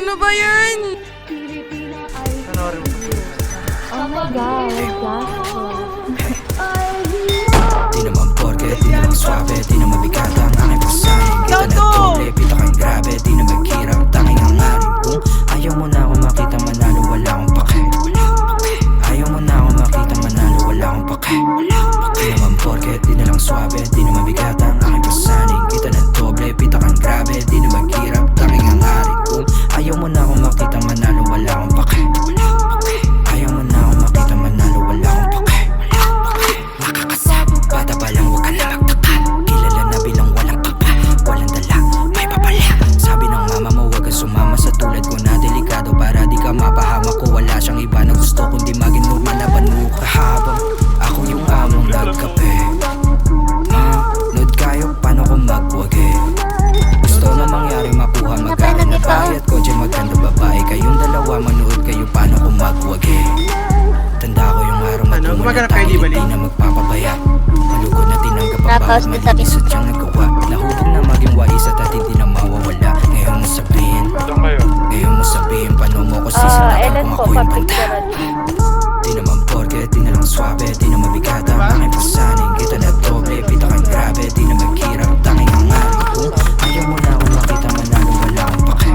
Ano ba yan? Panoorin mo. Oh my God, Jasper. Di naman porke, di naman swabe, di naman bigat ang aking pasanin. Kita na doble, pita kang grabe, di na maghirap, tanging ang aring. Kung ayaw mo na ako makita manalo, wala akong pake. Ayaw mo na ako makita manalo, wala akong pake. Di naman porke, di na lang swabe, di na mabigat ang aking pasanin. Kita na doble, pita kang grabe, di na maghirap, tanging ang aring. Kung ayaw mo na ako makita manalo, wala akong pake. Ayaw mo na ako makita manalo, wala akong pake. Bata pa lang, huwag ka na magtaka. Kilala na bilang walang kapa, walang dala, may papala. Sabi ng mama mo, huwag kang sumama sa tulad ko na delikado. Para di ka mapahamak ko, wala siyang iba na gusto kundi maging normal na banuka. Habang ako yung among nagkape, nood kayo, paano ko magwagi. Gusto na mangyari makuha, magkaroon na bayat ko dyan maganda babae. Kayong dalawa, manood kayo, paano ko magwagi. Tanda ko yung araw magmumula tayo, hindi na magpapabaya. Malugod na tinanggap ang bawat mali, isa't siyang nagawa. Nahubog na maging wais at hindi na mawawala. Ngayon mo sabihin, ngayon mo sabihin, paano mo ko sisinakan kung ako yung banta. Di naman porke, di na lang swabe, di na mabigat ang aking pasanin. Kita na doble, pita kang grabe, di na maghirap, tanging ang aring. Kung ayaw mo na ako makita manalo, wala akong pake.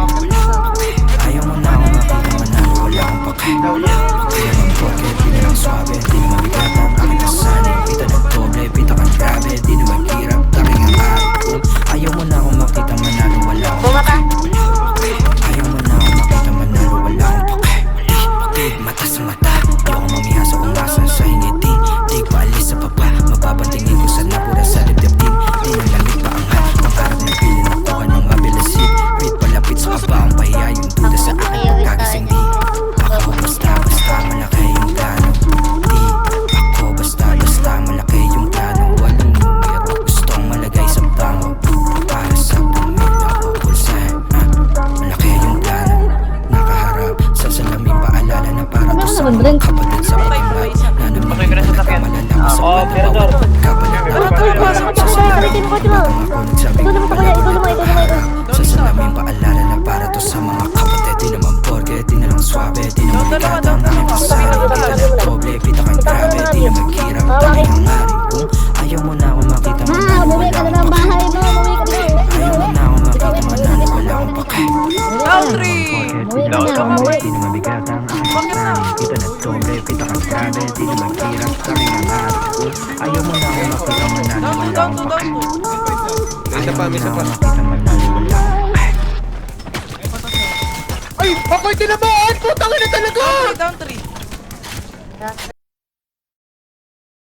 Ayaw mo na ako makita manalo, wala akong pake. Di naman porke, di na lang swabe, di na mabigat ang aking pasanin. Kita na doble, pita kang grabe, di na maghirap, tanging ang aring. Kung ayaw mo na ako makita manalo, wala akong pake. Ayaw mo na ako makita manalo, wala akong pake. Mata sa mata, ayoko mamihasa kung nasa sa ngiti. Di pa alis sa baba, mapapantingin ko sa napura sa dibdib. Di na lamig pa angat, pangarap na pili nakuha ng mabilasin. Pit palapit sa kabaong pahiya, yung duda sa akin pagkagising. Di ako basta malaki yung plano. Di ako basta malaki yung plano. Walang numero, gustong malagay sa bango. Para sa pamilya ko pulsahe, malaki yung plano. Nakaharap sa salamin, paalala na para to sa mga kapatid sa pagkakas. Na naman nagkamalala sa pagkakas. Kapalit na pagkakas sa salamin. Bago ako nagsabi ko pala sa salamin, paalala na para to sa mga kapatid. Di naman porke, di na lang swabe, di na mabigat ang aking pasanin. Kita na doble, pita kang grabe, di na maghirap, tanging ang aring. Kung ayaw mo na ako makita manalo, wala akong pake. Ayaw mo na ako makita manalo, wala akong pake. Di na mabigat ang aking pasanin. Kita na doble, pita kang grabe, di na maghirap, tanging ang aring. Kung ayaw mo na ako makita manalo, wala akong pake. Isa pa, isa pa. Makita manalo, wala akong pake. Ay! Ako'y tinamaan! Putang ina talaga! Down 3.